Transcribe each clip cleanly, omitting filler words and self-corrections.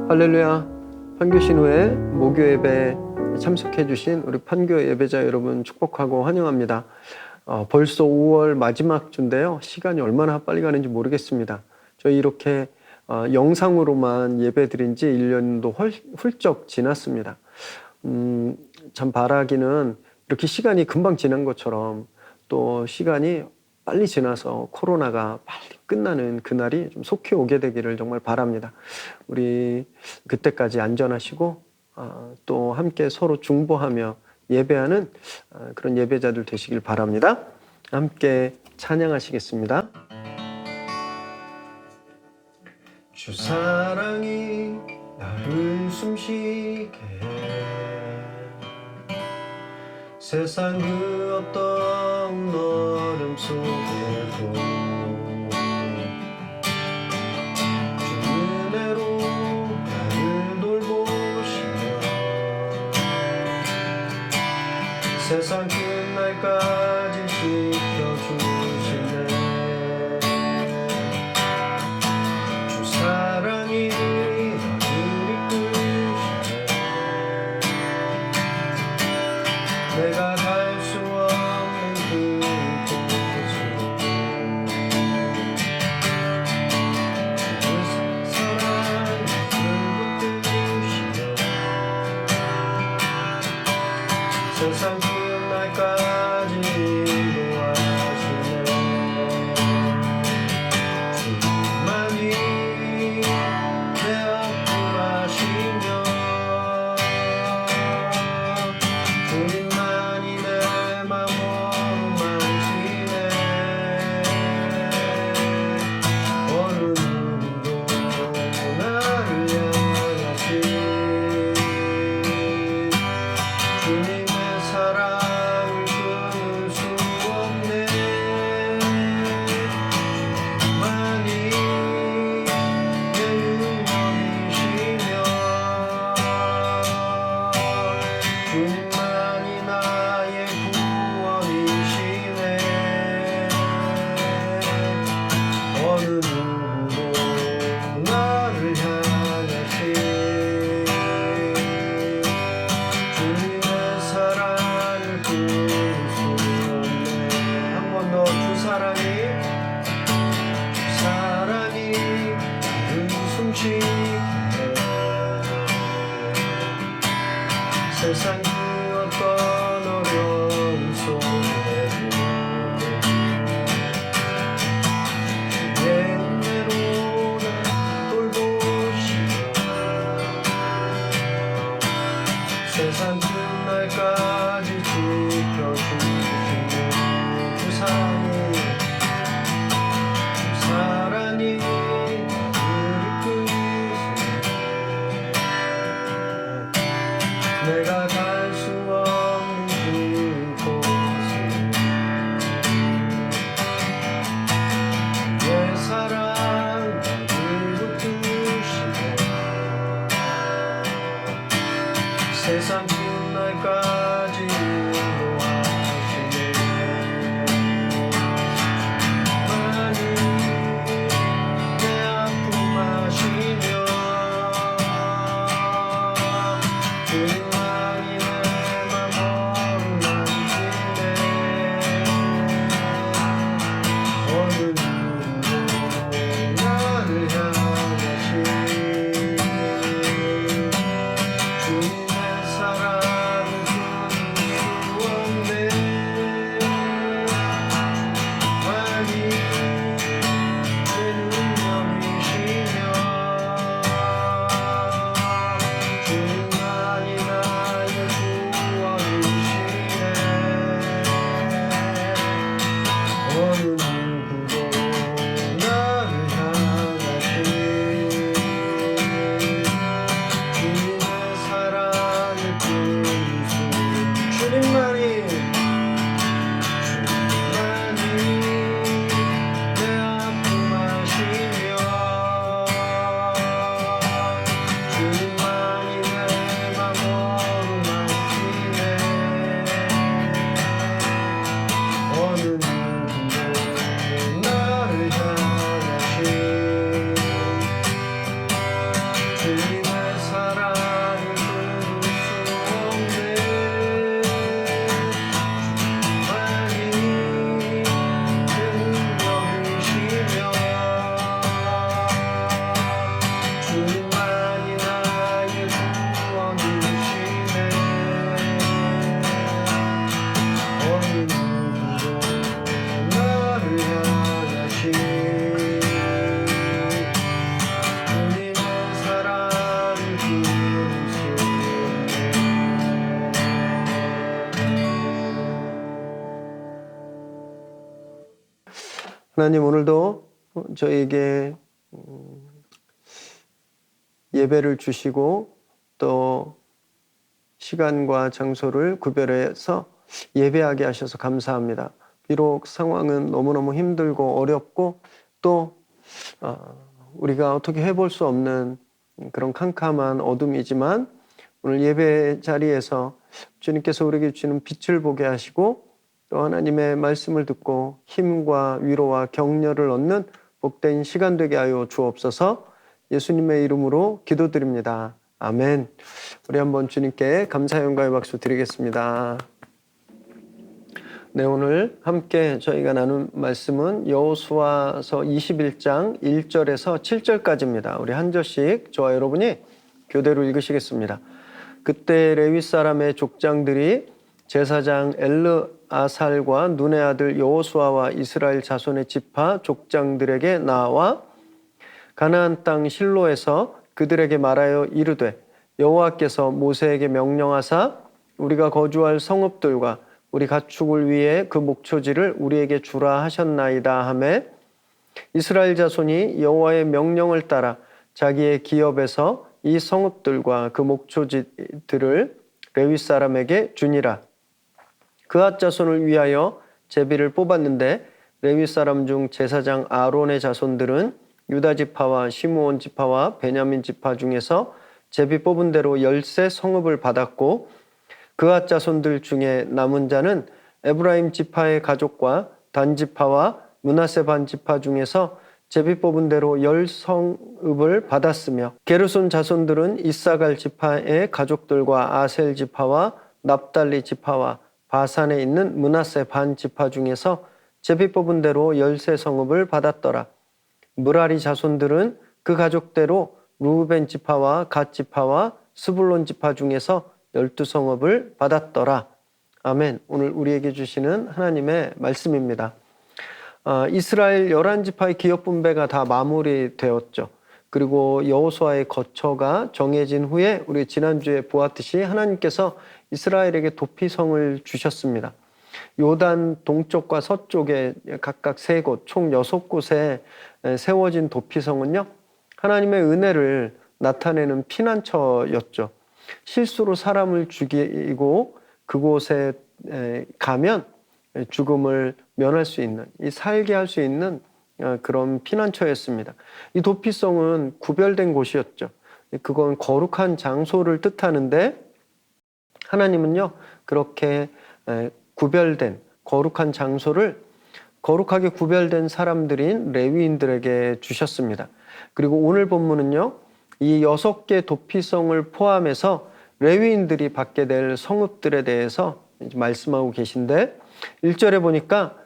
할렐루야. 판교신후에 목요 예배 참석해 주신 우리 판교 예배자 여러분 축복하고 환영합니다. 벌써 5월 마지막 주인데요. 시간이 얼마나 빨리 가는지 모르겠습니다. 저희 이렇게 영상으로만 예배 드린 지 1년도 훌쩍 지났습니다. 참 바라기는 이렇게 시간이 금방 지난 것처럼 또 시간이 빨리 지나서 코로나가 빨리 끝나는 그날이 좀 속히 오게 되기를 정말 바랍니다. 우리 그때까지 안전하시고 또 함께 서로 중보하며 예배하는 그런 예배자들 되시길 바랍니다. 함께 찬양하시겠습니다. 주 사랑이 나를 숨쉬게 해 세상 그 어떤 어려움 속에도 주 은혜로 나를 돌보시며 세상 끝날까지 지켜주시네. 주 사랑이 나를 이끄시네. 내가 갈 수 없는 그곳으로 하나님, 오늘도 저희에게 예배를 주시고 또 시간과 장소를 구별해서 예배하게 하셔서 감사합니다. 비록 상황은 너무너무 힘들고 어렵고 또 우리가 어떻게 해볼 수 없는 그런 캄캄한 어둠이지만 오늘 예배 자리에서 주님께서 우리에게 주시는 빛을 보게 하시고 또 하나님의 말씀을 듣고 힘과 위로와 격려를 얻는 복된 시간 되게 하여 주옵소서. 예수님의 이름으로 기도드립니다. 아멘. 우리 한번 주님께 감사 영광의 박수 드리겠습니다. 네, 오늘 함께 저희가 나눈 말씀은 여호수아서 21장 1절에서 7절까지입니다. 우리 한 절씩 저와 여러분이 교대로 읽으시겠습니다. 그때 레위 사람의 족장들이 제사장 엘르아살과 눈의 아들 여호수아와 이스라엘 자손의 지파 족장들에게 나와 가나안 땅 실로에서 그들에게 말하여 이르되 여호와께서 모세에게 명령하사 우리가 거주할 성읍들과 우리 가축을 위해 그 목초지를 우리에게 주라 하셨나이다 하매 이스라엘 자손이 여호와의 명령을 따라 자기의 기업에서 이 성읍들과 그 목초지들을 레위 사람에게 주니라. 그앗 자손을 위하여 제비를 뽑았는데 레위 사람 중 제사장 아론의 자손들은 유다 지파와 시므온 지파와 베냐민 지파 중에서 제비 뽑은 대로 10세 성읍을 받았고 그앗 자손들 중에 남은 자는 에브라임 지파의 가족과 단 지파와 므낫세 반 지파 중에서 제비 뽑은 대로 10성읍을 받았으며 게르손 자손들은 이사갈 지파의 가족들과 아셀 지파와 납달리 지파와 바산에 있는 므낫세 반 지파 중에서 제비 뽑은 대로 10세 성읍을 받았더라. 므라리 자손들은 그 가족대로 루벤 지파와 갓 지파와 스불론 지파 중에서 12성읍을 받았더라. 아멘. 오늘 우리에게 주시는 하나님의 말씀입니다. 이스라엘 11지파의 기업 분배가 다 마무리되었죠. 그리고 여호수아의 거처가 정해진 후에 우리 지난주에 보았듯이 하나님께서 이스라엘에게 도피성을 주셨습니다. 요단 동쪽과 서쪽에 각각 3곳, 총 6곳에 세워진 도피성은요, 하나님의 은혜를 나타내는 피난처였죠. 실수로 사람을 죽이고 그곳에 가면 죽음을 면할 수 있는, 살게 할 수 있는 그런 피난처였습니다. 이 도피성은 구별된 곳이었죠. 그건 거룩한 장소를 뜻하는데 하나님은요, 그렇게 구별된 거룩한 장소를 거룩하게 구별된 사람들인 레위인들에게 주셨습니다. 그리고 오늘 본문은요, 이 6개 도피성을 포함해서 레위인들이 받게 될 성읍들에 대해서 말씀하고 계신데 1절에 보니까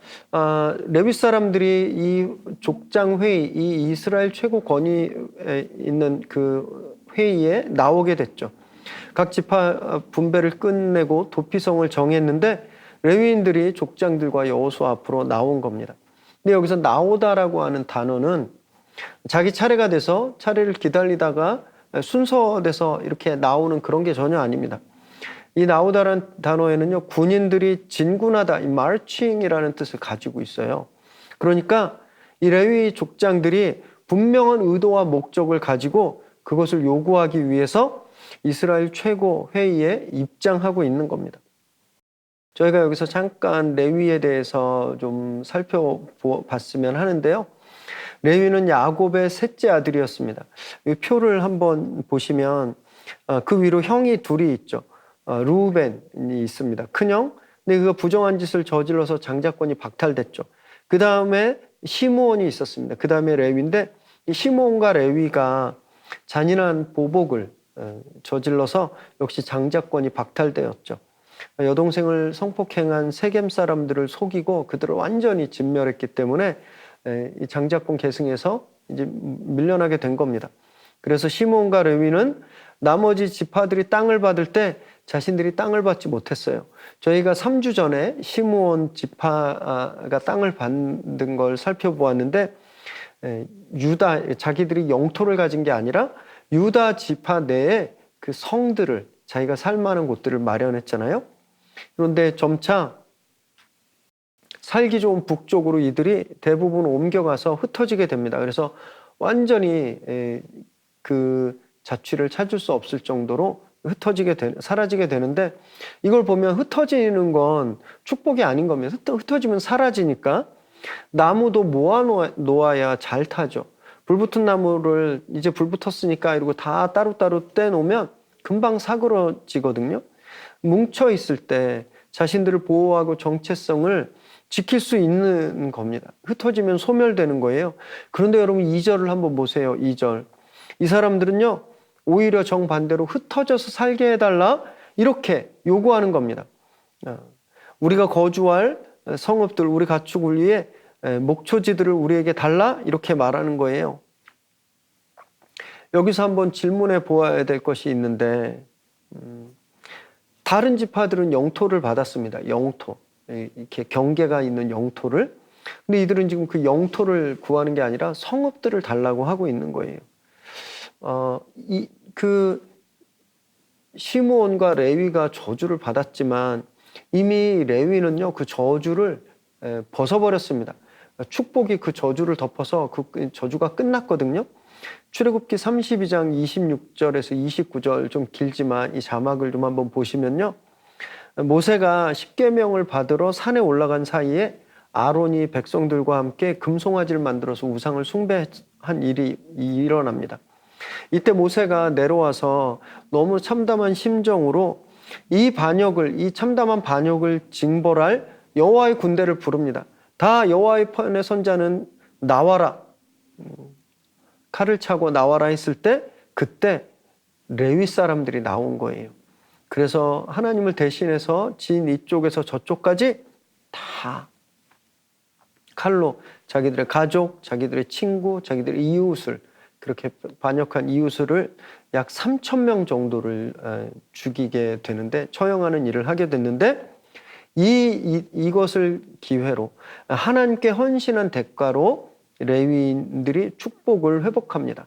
레위 사람들이 이 족장회의, 이 이스라엘 최고 권위에 있는 그 회의에 나오게 됐죠. 각 지파 분배를 끝내고 도피성을 정했는데 레위인들이 족장들과 여호수아 앞으로 나온 겁니다. 근데 여기서 나오다라고 하는 단어는 자기 차례가 돼서 차례를 기다리다가 순서돼서 이렇게 나오는 그런 게 전혀 아닙니다. 이 나오다라는 단어에는요, 군인들이 진군하다, 이 marching이라는 뜻을 가지고 있어요. 그러니까 이 레위 족장들이 분명한 의도와 목적을 가지고 그것을 요구하기 위해서 이스라엘 최고 회의에 입장하고 있는 겁니다. 저희가 여기서 잠깐 레위에 대해서 좀 살펴봤으면 하는데요. 레위는 야곱의 셋째 아들이었습니다. 이 표를 한번 보시면 그 위로 형이 둘이 있죠. 르우벤이 있습니다. 큰형. 근데 그가 부정한 짓을 저질러서 장자권이 박탈됐죠. 그 다음에 시므온이 있었습니다. 그 다음에 레위인데 이 시므온과 레위가 잔인한 보복을 저질러서 역시 장자권이 박탈되었죠. 여동생을 성폭행한 세겜 사람들을 속이고 그들을 완전히 진멸했기 때문에 이 장자권 계승에서 이제 밀려나게 된 겁니다. 그래서 시므온과 레위는 나머지 지파들이 땅을 받을 때 자신들이 땅을 받지 못했어요. 저희가 3주 전에 시므온 지파가 땅을 받는 걸 살펴보았는데 유다, 자기들이 영토를 가진 게 아니라 유다 지파 내에 그 성들을 자기가 살 만한 곳들을 마련했잖아요. 그런데 점차 살기 좋은 북쪽으로 이들이 대부분 옮겨가서 흩어지게 됩니다. 그래서 완전히 그 자취를 찾을 수 없을 정도로 사라지게 되는데, 이걸 보면 흩어지는 건 축복이 아닌 겁니다. 흩어지면 사라지니까 나무도 모아놓아야 잘 타죠. 불 붙은 나무를 이제 불 붙었으니까 이러고 다 따로따로 떼놓으면 금방 사그러지거든요. 뭉쳐 있을 때 자신들을 보호하고 정체성을 지킬 수 있는 겁니다. 흩어지면 소멸되는 거예요. 그런데 여러분 2절을 한번 보세요. 2절. 이 사람들은요, 오히려 정반대로 흩어져서 살게 해달라 이렇게 요구하는 겁니다. 우리가 거주할 성읍들, 우리 가축을 위해 목초지들을 우리에게 달라 이렇게 말하는 거예요. 여기서 한번 질문해 보아야 될 것이 있는데, 다른 지파들은 영토를 받았습니다. 영토, 이렇게 경계가 있는 영토를. 근데 이들은 지금 그 영토를 구하는 게 아니라 성읍들을 달라고 하고 있는 거예요. 그 시므온과 레위가 저주를 받았지만 이미 레위는요, 그 저주를 벗어버렸습니다. 축복이 그 저주를 덮어서 그 저주가 끝났거든요. 출애굽기 32장 26절에서 29절, 좀 길지만 이 자막을 좀 한번 보시면요, 모세가 십계명을 받으러 산에 올라간 사이에 아론이 백성들과 함께 금송아지를 만들어서 우상을 숭배한 일이 일어납니다. 이때 모세가 내려와서 너무 참담한 심정으로 이 참담한 반역을 징벌할 여호와의 군대를 부릅니다. 다 여호와의 편의 선자는 나와라, 칼을 차고 나와라 했을 때, 그때 레위 사람들이 나온 거예요. 그래서 하나님을 대신해서 진 이쪽에서 저쪽까지 다 칼로 자기들의 가족, 자기들의 친구, 자기들의 이웃을, 그렇게 반역한 이웃을 약 3,000명 정도를 죽이게 되는데, 처형하는 일을 하게 됐는데, 이것을 기회로 하나님께 헌신한 대가로 레위인들이 축복을 회복합니다.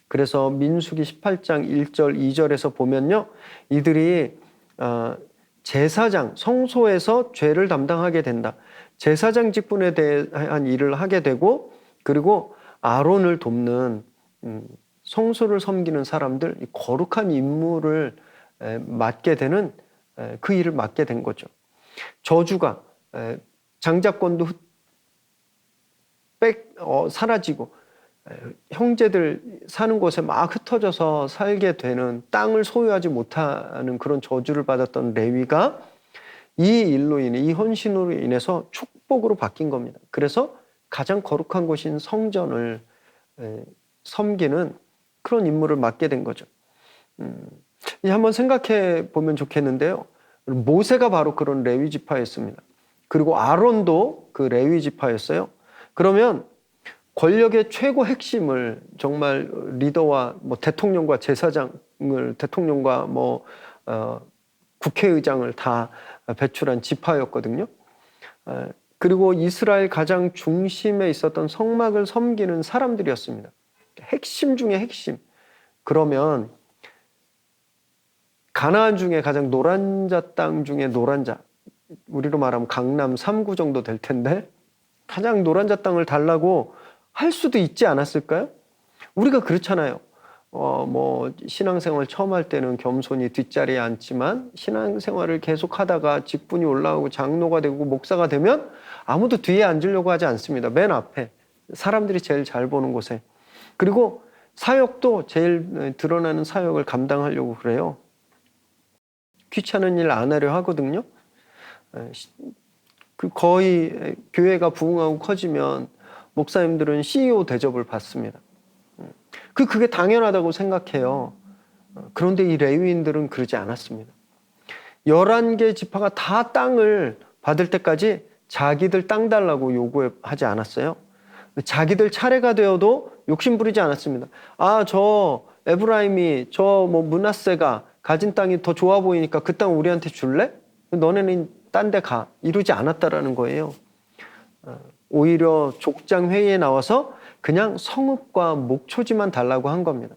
그래서 민수기 18장 1절 2절에서 보면요, 이들이 제사장, 성소에서 죄를 담당하게 된다. 제사장 직분에 대한 일을 하게 되고, 그리고 아론을 돕는 성소를 섬기는 사람들, 거룩한 임무를 맡게 되는, 그 일을 맡게 된 거죠. 저주가, 장자권도 사라지고, 형제들 사는 곳에 막 흩어져서 살게 되는, 땅을 소유하지 못하는 그런 저주를 받았던 레위가 이 일로 인해, 이 헌신으로 인해서 축복으로 바뀐 겁니다. 그래서 가장 거룩한 곳인 성전을 섬기는 그런 임무를 맡게 된 거죠. 한번 생각해 보면 좋겠는데요, 모세가 바로 그런 레위 지파였습니다. 그리고 아론도 그 레위 지파였어요. 그러면 권력의 최고 핵심을, 정말 리더와 대통령과 제사장을, 대통령과 국회의장을 다 배출한 지파였거든요. 그리고 이스라엘 가장 중심에 있었던 성막을 섬기는 사람들이었습니다. 핵심 중에 핵심. 그러면 가나안 중에 가장 노란자 땅 중에 노란자, 우리로 말하면 강남 3구 정도 될 텐데, 가장 노란자 땅을 달라고 할 수도 있지 않았을까요? 우리가 그렇잖아요. 신앙생활 처음 할 때는 겸손히 뒷자리에 앉지만, 신앙생활을 계속 하다가 직분이 올라오고 장로가 되고 목사가 되면 아무도 뒤에 앉으려고 하지 않습니다. 맨 앞에, 사람들이 제일 잘 보는 곳에. 그리고 사역도 제일 드러나는 사역을 감당하려고 그래요. 귀찮은 일 안 하려 하거든요. 거의 교회가 부흥하고 커지면 목사님들은 CEO 대접을 받습니다. 그게 당연하다고 생각해요. 그런데 이 레위인들은 그러지 않았습니다. 11개 지파가 다 땅을 받을 때까지 자기들 땅 달라고 요구하지 않았어요. 자기들 차례가 되어도 욕심 부리지 않았습니다. 저 에브라임이, 므낫세가 가진 땅이 더 좋아 보이니까 그 땅 우리한테 줄래? 너네는 딴 데 가. 이러지 않았다라는 거예요. 오히려 족장 회의에 나와서 그냥 성읍과 목초지만 달라고 한 겁니다.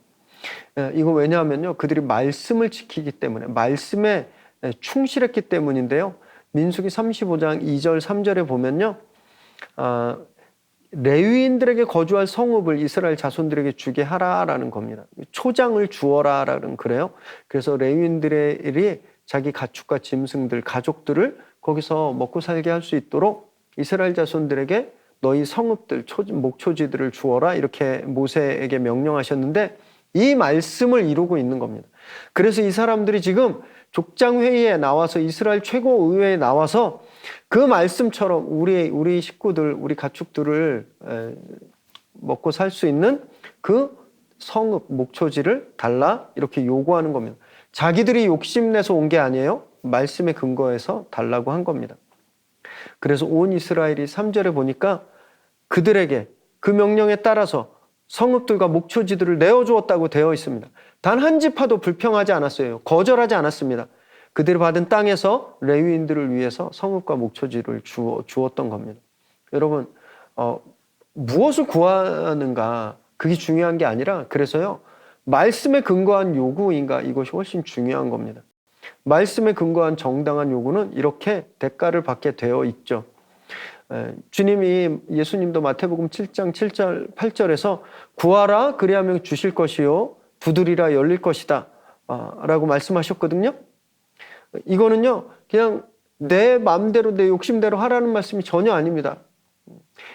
이거 왜냐하면요, 그들이 말씀을 지키기 때문에, 말씀에 충실했기 때문인데요, 민수기 35장 2절 3절에 보면요. 레위인들에게 거주할 성읍을 이스라엘 자손들에게 주게 하라라는 겁니다. 초장을 주어라라는 그래요. 그래서 레위인들이 자기 가축과 짐승들, 가족들을 거기서 먹고 살게 할 수 있도록 이스라엘 자손들에게 너희 성읍들, 목초지들을 주어라 이렇게 모세에게 명령하셨는데 이 말씀을 이루고 있는 겁니다. 그래서 이 사람들이 지금 족장회의에 나와서 이스라엘 최고의회에 나와서 그 말씀처럼 우리 식구들, 우리 가축들을 먹고 살 수 있는 그 성읍, 목초지를 달라 이렇게 요구하는 겁니다. 자기들이 욕심내서 온 게 아니에요. 말씀에 근거해서 달라고 한 겁니다. 그래서 온 이스라엘이 3절에 보니까 그들에게 그 명령에 따라서 성읍들과 목초지들을 내어주었다고 되어 있습니다. 단 한 지파도 불평하지 않았어요. 거절하지 않았습니다. 그들이 받은 땅에서 레위인들을 위해서 성읍과 목초지를 주었던 겁니다. 여러분, 무엇을 구하는가 그게 중요한 게 아니라 그래서요. 말씀에 근거한 요구인가 이것이 훨씬 중요한 겁니다. 말씀에 근거한 정당한 요구는 이렇게 대가를 받게 되어 있죠. 주님이 예수님도 마태복음 7장 7절 8절에서 구하라 그리하면 주실 것이요 두드리라 열릴 것이다 라고 말씀하셨거든요. 이거는요 그냥 내 마음대로 내 욕심대로 하라는 말씀이 전혀 아닙니다.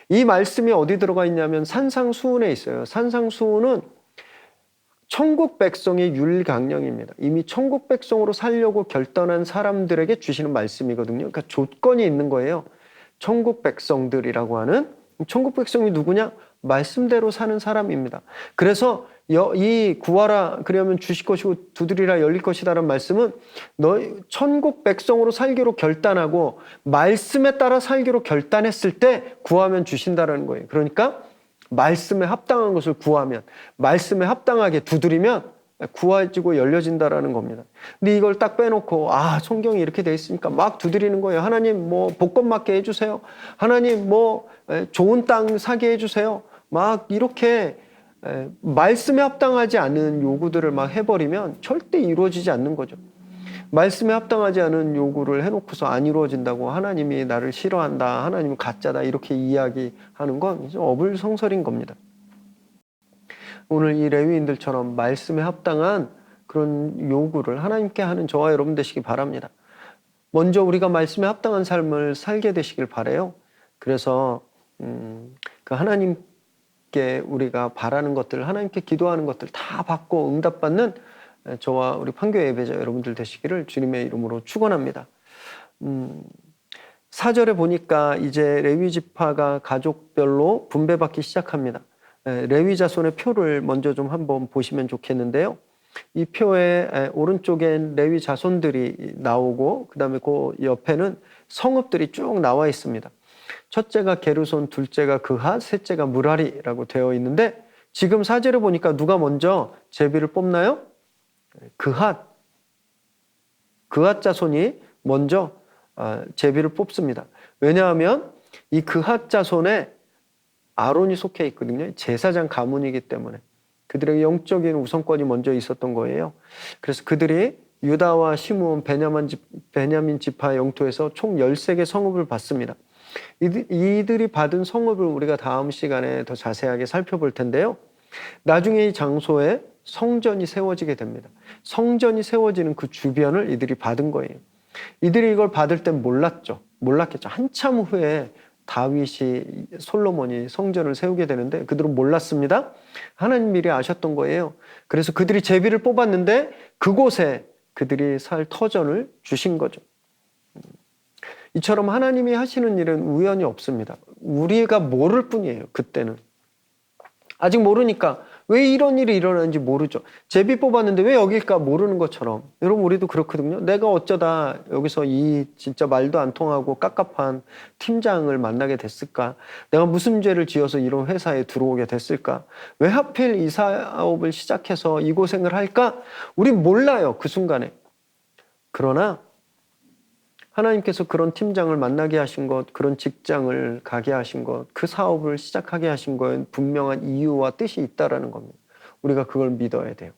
이 말씀이 어디 들어가 있냐면 산상수훈에 있어요. 산상수훈은 천국 백성의 율강령입니다. 이미 천국 백성으로 살려고 결단한 사람들에게 주시는 말씀이거든요. 그러니까 조건이 있는 거예요. 천국 백성들이라고 하는 천국 백성이 누구냐? 말씀대로 사는 사람입니다. 그래서 이 구하라 그러면 주실 것이고 두드리라 열릴 것이다라는 말씀은 너희 천국 백성으로 살기로 결단하고 말씀에 따라 살기로 결단했을 때 구하면 주신다라는 거예요. 그러니까 말씀에 합당한 것을 구하면 말씀에 합당하게 두드리면 구해지고 열려진다라는 겁니다. 근데 이걸 딱 빼놓고 성경이 이렇게 돼 있으니까 막 두드리는 거예요. 하나님 뭐 복권 맞게 해주세요. 하나님 뭐 좋은 땅 사게 해주세요. 막 이렇게 말씀에 합당하지 않은 요구들을 막 해버리면 절대 이루어지지 않는 거죠. 말씀에 합당하지 않은 요구를 해놓고서 안 이루어진다고 하나님이 나를 싫어한다, 하나님은 가짜다 이렇게 이야기하는 건 어불성설인 겁니다. 오늘 이 레위인들처럼 말씀에 합당한 그런 요구를 하나님께 하는 저와 여러분 되시기 바랍니다. 먼저 우리가 말씀에 합당한 삶을 살게 되시길 바라요. 그래서 그 하나님께 우리가 바라는 것들, 하나님께 기도하는 것들 다 받고 응답받는 저와 우리 판교회 예배자 여러분들 되시기를 주님의 이름으로 축원합니다. 4절에 보니까 이제 레위 지파가 가족별로 분배받기 시작합니다. 레위 자손의 표를 먼저 좀 한번 보시면 좋겠는데요. 이 표의 오른쪽엔 레위 자손들이 나오고 그다음에 그 옆에는 성읍들이 쭉 나와 있습니다. 첫째가 게르손, 둘째가 그핫, 셋째가 무라리라고 되어 있는데 지금 4절에 보니까 누가 먼저 제비를 뽑나요? 그핫 자손이 먼저 제비를 뽑습니다. 왜냐하면 이 그핫 자손에 아론이 속해 있거든요. 제사장 가문이기 때문에 그들에게 영적인 우선권이 먼저 있었던 거예요. 그래서 그들이 유다와 시므온, 베냐민 지파 영토에서 총 13개 성읍을 받습니다. 이들이 받은 성읍을 우리가 다음 시간에 더 자세하게 살펴볼 텐데요. 나중에 이 장소에 성전이 세워지게 됩니다. 성전이 세워지는 그 주변을 이들이 받은 거예요. 이들이 이걸 받을 땐 몰랐겠죠. 한참 후에 다윗이 솔로몬이 성전을 세우게 되는데 그들은 몰랐습니다. 하나님 미리 아셨던 거예요. 그래서 그들이 제비를 뽑았는데 그곳에 그들이 살 터전을 주신 거죠. 이처럼 하나님이 하시는 일은 우연이 없습니다. 우리가 모를 뿐이에요. 그때는 아직 모르니까 왜 이런 일이 일어나는지 모르죠. 제비 뽑았는데 왜 여길까 모르는 것처럼 여러분 우리도 그렇거든요. 내가 어쩌다 여기서 이 진짜 말도 안 통하고 깝깝한 팀장을 만나게 됐을까? 내가 무슨 죄를 지어서 이런 회사에 들어오게 됐을까? 왜 하필 이 사업을 시작해서 이 고생을 할까? 우린 몰라요. 그 순간에. 그러나 하나님께서 그런 팀장을 만나게 하신 것, 그런 직장을 가게 하신 것, 그 사업을 시작하게 하신 건 분명한 이유와 뜻이 있다라는 겁니다. 우리가 그걸 믿어야 돼요.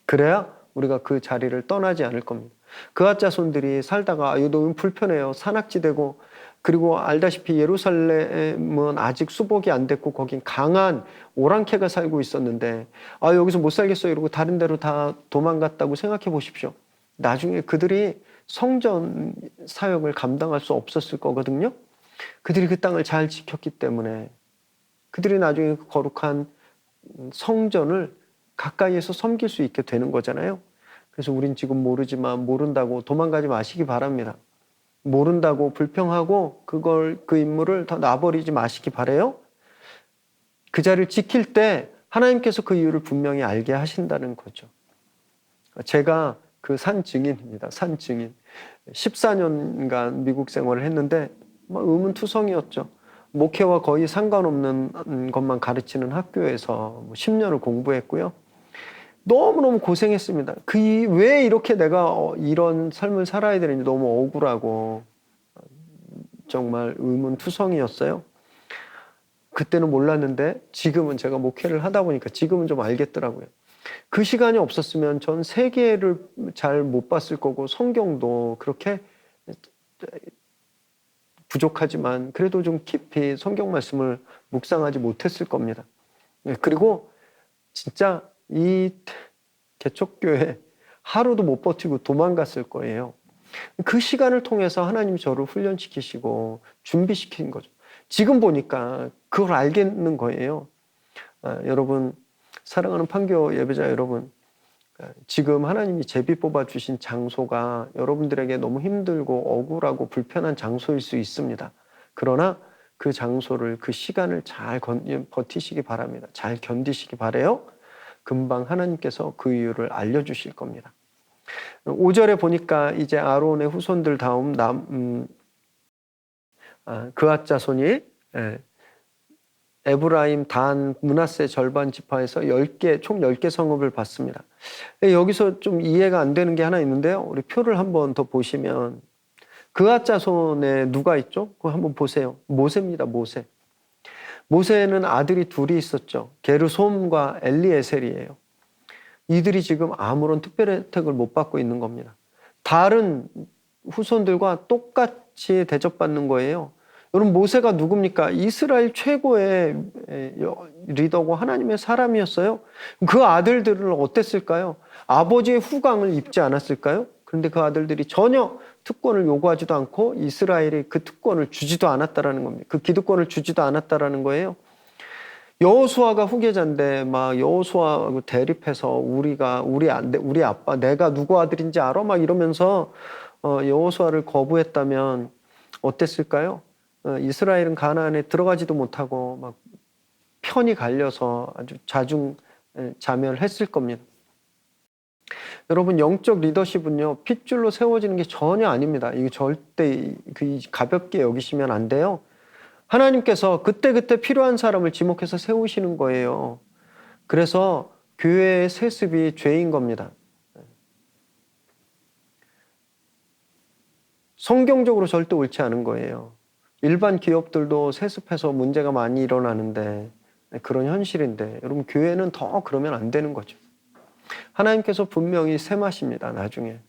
그래야 우리가 그 자리를 떠나지 않을 겁니다. 그앗 자손들이 살다가 이거 너무 불편해요. 산악지대고, 그리고 알다시피 예루살렘은 아직 수복이 안 됐고 거긴 강한 오랑캐가 살고 있었는데 여기서 못 살겠어요 이러고 다른 데로 다 도망갔다고 생각해 보십시오. 나중에 그들이 성전 사역을 감당할 수 없었을 거거든요. 그들이 그 땅을 잘 지켰기 때문에 그들이 나중에 그 거룩한 성전을 가까이에서 섬길 수 있게 되는 거잖아요. 그래서 우린 지금 모르지만 모른다고 도망가지 마시기 바랍니다. 모른다고 불평하고 그 인물을 더 놔버리지 마시기 바래요. 그 자리를 지킬 때 하나님께서 그 이유를 분명히 알게 하신다는 거죠. 제가 그 산 증인입니다. 산 증인. 14년간 미국 생활을 했는데 의문투성이었죠. 목회와 거의 상관없는 것만 가르치는 학교에서 10년을 공부했고요. 너무너무 고생했습니다. 왜 이렇게 내가 이런 삶을 살아야 되는지 너무 억울하고 정말 의문투성이었어요. 그때는 몰랐는데 지금은 제가 목회를 하다 보니까 지금은 좀 알겠더라고요. 그 시간이 없었으면 전 세계를 잘 못 봤을 거고 성경도 그렇게 부족하지만 그래도 좀 깊이 성경 말씀을 묵상하지 못했을 겁니다. 그리고 진짜 이 개척교회 하루도 못 버티고 도망갔을 거예요. 그 시간을 통해서 하나님이 저를 훈련시키시고 준비시킨 거죠. 지금 보니까 그걸 알겠는 거예요. 여러분, 사랑하는 판교 예배자 여러분, 지금 하나님이 제비 뽑아주신 장소가 여러분들에게 너무 힘들고 억울하고 불편한 장소일 수 있습니다. 그러나 그 장소를, 그 시간을 잘 버티시기 바랍니다. 잘 견디시기 바라요. 금방 하나님께서 그 이유를 알려주실 겁니다. 5절에 보니까 이제 아론의 후손들 다음 그앗 자손이 에브라임, 단, 므낫세 절반 지파에서 총 10개 성읍을 받습니다. 여기서 좀 이해가 안 되는 게 하나 있는데요. 우리 표를 한번 더 보시면 그앗 자손에 누가 있죠? 그거 한번 보세요. 모세입니다. 모세. 모세는 아들이 둘이 있었죠. 게르솜과 엘리에셀이에요. 이들이 지금 아무런 특별 혜택을 못 받고 있는 겁니다. 다른 후손들과 똑같이 대접받는 거예요. 여러분, 모세가 누굽니까? 이스라엘 최고의 리더고 하나님의 사람이었어요. 그 아들들은 어땠을까요? 아버지의 후광을 입지 않았을까요? 그런데 그 아들들이 전혀 특권을 요구하지도 않고 이스라엘이 그 특권을 주지도 않았다라는 겁니다. 그 기득권을 주지도 않았다라는 거예요. 여호수아가 후계자인데 막 여호수아하고 대립해서 우리 아빠 내가 누구 아들인지 알아? 막 이러면서 여호수아를 거부했다면 어땠을까요? 이스라엘은 가나안에 들어가지도 못하고 막 편이 갈려서 아주 자중자멸했을 겁니다. 여러분, 영적 리더십은요, 핏줄로 세워지는 게 전혀 아닙니다. 이거 절대 가볍게 여기시면 안 돼요. 하나님께서 그때그때 필요한 사람을 지목해서 세우시는 거예요. 그래서 교회의 세습이 죄인 겁니다. 성경적으로 절대 옳지 않은 거예요. 일반 기업들도 세습해서 문제가 많이 일어나는데 그런 현실인데 여러분, 교회는 더 그러면 안 되는 거죠. 하나님께서 분명히 셈하십니다. 나중에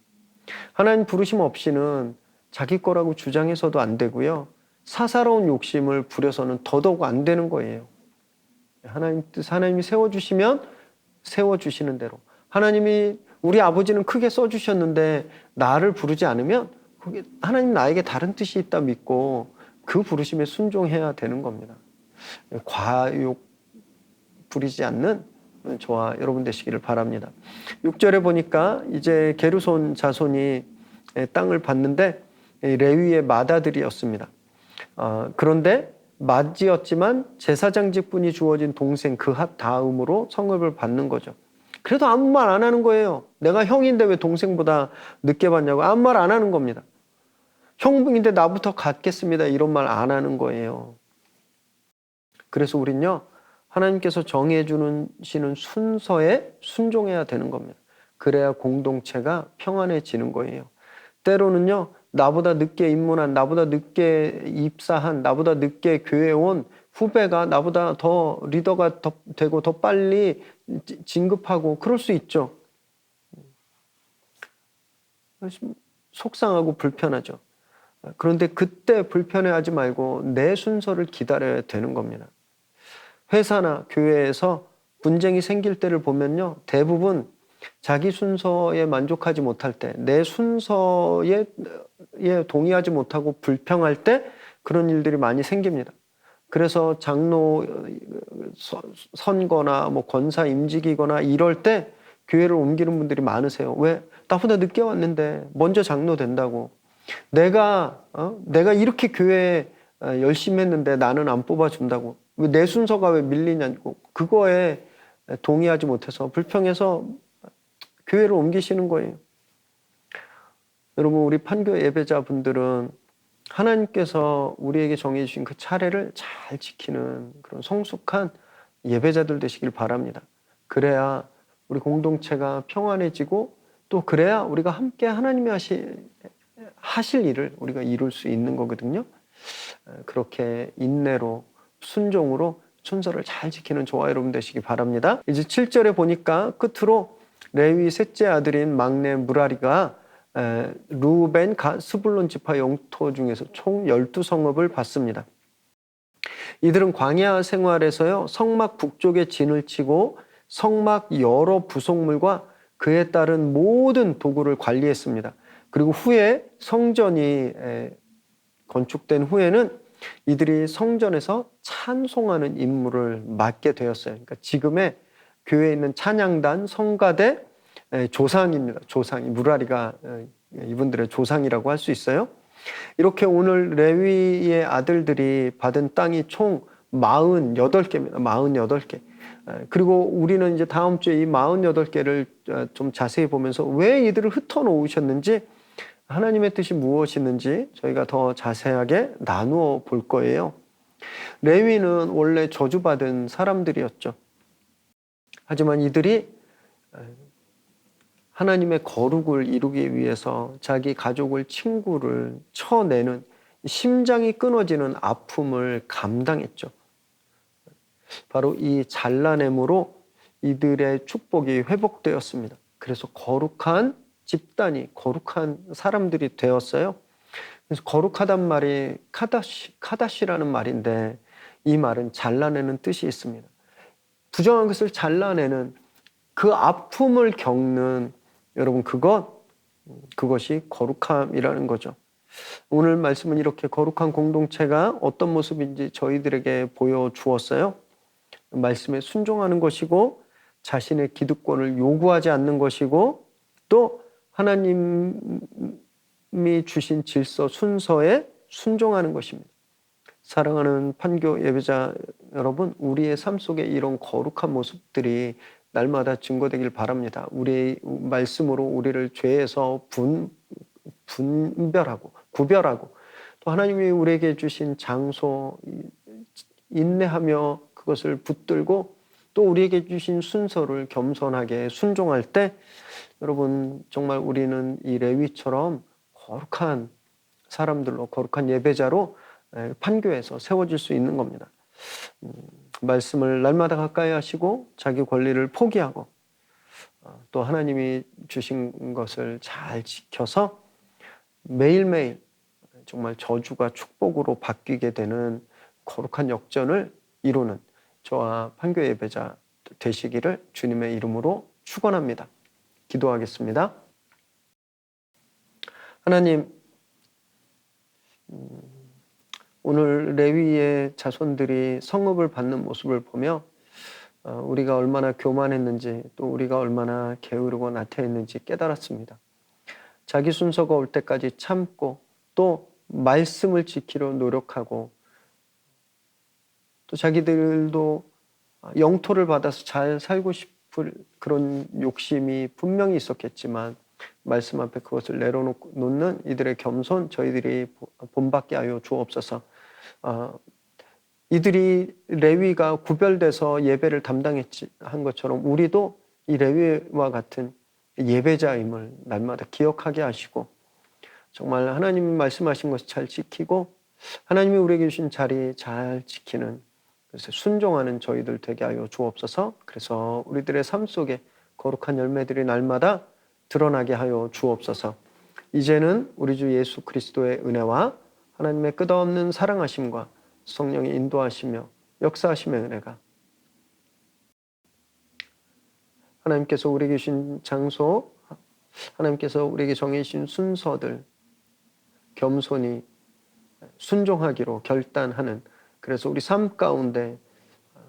하나님 부르심 없이는 자기 거라고 주장해서도 안 되고요, 사사로운 욕심을 부려서는 더더욱 안 되는 거예요. 하나님이 세워주시면 세워주시는 대로, 하나님이 우리 아버지는 크게 써주셨는데 나를 부르지 않으면 하나님 나에게 다른 뜻이 있다 믿고 그 부르심에 순종해야 되는 겁니다. 과욕 부리지 않는 저와 여러분 되시기를 바랍니다. 6절에 보니까 이제 게르손 자손이 땅을 받는데 레위의 맏아들이었습니다. 그런데 맏이었지만 제사장직분이 주어진 동생 그핫 다음으로 성읍을 받는 거죠. 그래도 아무 말 안 하는 거예요. 내가 형인데 왜 동생보다 늦게 받냐고 아무 말 안 하는 겁니다. 형인데 나부터 갖겠습니다, 이런 말 안 하는 거예요. 그래서 우린요, 하나님께서 정해주시는 순서에 순종해야 되는 겁니다. 그래야 공동체가 평안해지는 거예요. 때로는요, 나보다 늦게 입문한, 나보다 늦게 입사한, 나보다 늦게 교회에 온 후배가 나보다 더 리더가 되고 더 빨리 진급하고 그럴 수 있죠. 속상하고 불편하죠. 그런데 그때 불편해하지 말고 내 순서를 기다려야 되는 겁니다. 회사나 교회에서 분쟁이 생길 때를 보면요, 대부분 자기 순서에 만족하지 못할 때, 내 순서에 동의하지 못하고 불평할 때 그런 일들이 많이 생깁니다. 그래서 장로 선거나 뭐 권사 임직이거나 이럴 때 교회를 옮기는 분들이 많으세요. 왜? 나보다 늦게 왔는데 먼저 장로 된다고. 내가 이렇게 교회에 열심히 했는데 나는 안 뽑아준다고. 왜 내 순서가 왜 밀리냐고. 그거에 동의하지 못해서 불평해서 교회를 옮기시는 거예요. 여러분, 우리 판교 예배자분들은 하나님께서 우리에게 정해주신 그 차례를 잘 지키는 그런 성숙한 예배자들 되시길 바랍니다. 그래야 우리 공동체가 평안해지고, 또 그래야 우리가 함께 하나님이 하실 일을 우리가 이룰 수 있는 거거든요. 그렇게 인내로, 순종으로 순서를 잘 지키는 저와 여러분 되시기 바랍니다. 이제 7절에 보니까 끝으로 레위 셋째 아들인 막내 무라리가 루벤, 갓, 스불론 지파 영토 중에서 총 12성읍을 받습니다. 이들은 광야 생활에서요, 성막 북쪽에 진을 치고 성막 여러 부속물과 그에 따른 모든 도구를 관리했습니다. 그리고 후에 성전이 건축된 후에는 이들이 성전에서 찬송하는 임무를 맡게 되었어요. 그러니까 지금의 교회에 있는 찬양단, 성가대 조상입니다. 조상이 무라리가 이분들의 조상이라고 할 수 있어요. 이렇게 오늘 레위의 아들들이 받은 땅이 총 48개입니다. 48개. 그리고 우리는 이제 다음 주에 이 48개를 좀 자세히 보면서 왜 이들을 흩어놓으셨는지, 하나님의 뜻이 무엇이는지 저희가 더 자세하게 나누어 볼 거예요. 레위는 원래 저주받은 사람들이었죠. 하지만 이들이 하나님의 거룩을 이루기 위해서 자기 가족을, 친구를 쳐내는, 심장이 끊어지는 아픔을 감당했죠. 바로 이 잘라냄으로 이들의 축복이 회복되었습니다. 그래서 거룩한 집단이, 거룩한 사람들이 되었어요. 그래서 거룩하단 말이 카다시라는 말인데, 이 말은 잘라내는 뜻이 있습니다. 부정한 것을 잘라내는, 그 아픔을 겪는, 여러분, 그것이 거룩함이라는 거죠. 오늘 말씀은 이렇게 거룩한 공동체가 어떤 모습인지 저희들에게 보여주었어요. 말씀에 순종하는 것이고, 자신의 기득권을 요구하지 않는 것이고, 또 하나님이 주신 질서, 순서에 순종하는 것입니다. 사랑하는 판교 예배자 여러분, 우리의 삶 속에 이런 거룩한 모습들이 날마다 증거되길 바랍니다. 우리의 말씀으로 우리를 죄에서 분별하고 구별하고, 또 하나님이 우리에게 주신 장소 인내하며 그것을 붙들고, 또 우리에게 주신 순서를 겸손하게 순종할 때, 여러분, 정말 우리는 이 레위처럼 거룩한 사람들로, 거룩한 예배자로 판교에서 세워질 수 있는 겁니다. 말씀을 날마다 가까이 하시고 자기 권리를 포기하고, 또 하나님이 주신 것을 잘 지켜서 매일매일 정말 저주가 축복으로 바뀌게 되는 거룩한 역전을 이루는 저와 판교 예배자 되시기를 주님의 이름으로 축원합니다. 기도하겠습니다. 하나님, 오늘 레위의 자손들이 성읍을 받는 모습을 보며 우리가 얼마나 교만했는지, 또 우리가 얼마나 게으르고 나태했는지 깨달았습니다. 자기 순서가 올 때까지 참고, 또 말씀을 지키려 노력하고, 또 자기들도 영토를 받아서 잘 살고 싶을 그런 욕심이 분명히 있었겠지만, 말씀 앞에 그것을 내려놓는 이들의 겸손, 저희들이 본받게 하여 주옵소서. 이들이 레위가 구별돼서 예배를 한 것처럼 우리도 이 레위와 같은 예배자임을 날마다 기억하게 하시고, 정말 하나님이 말씀하신 것을 잘 지키고, 하나님이 우리에게 주신 자리 잘 지키는, 그래서 순종하는 저희들 되게 하여 주옵소서. 그래서 우리들의 삶 속에 거룩한 열매들이 날마다 드러나게 하여 주옵소서. 이제는 우리 주 예수 그리스도의 은혜와 하나님의 끝없는 사랑하심과 성령의 인도하시며 역사하심의 은혜가 하나님께서 우리에게 주신 장소, 하나님께서 우리에게 정해주신 순서들 겸손히 순종하기로 결단하는, 그래서 우리 삶 가운데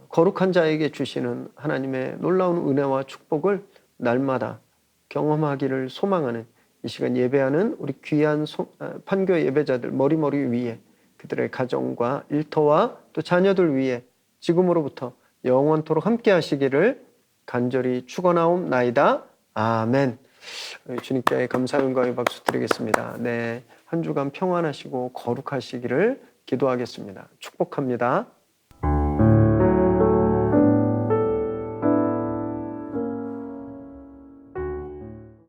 거룩한 자에게 주시는 하나님의 놀라운 은혜와 축복을 날마다 경험하기를 소망하는 이 시간 예배하는 우리 귀한 판교 예배자들 머리머리 위에 그들의 가정과 일터와 또 자녀들 위에 지금으로부터 영원토록 함께 하시기를 간절히 축원하옵나이다. 아멘. 주님께 감사의 영광의 박수 드리겠습니다. 네, 한 주간 평안하시고 거룩하시기를 기도하겠습니다. 축복합니다.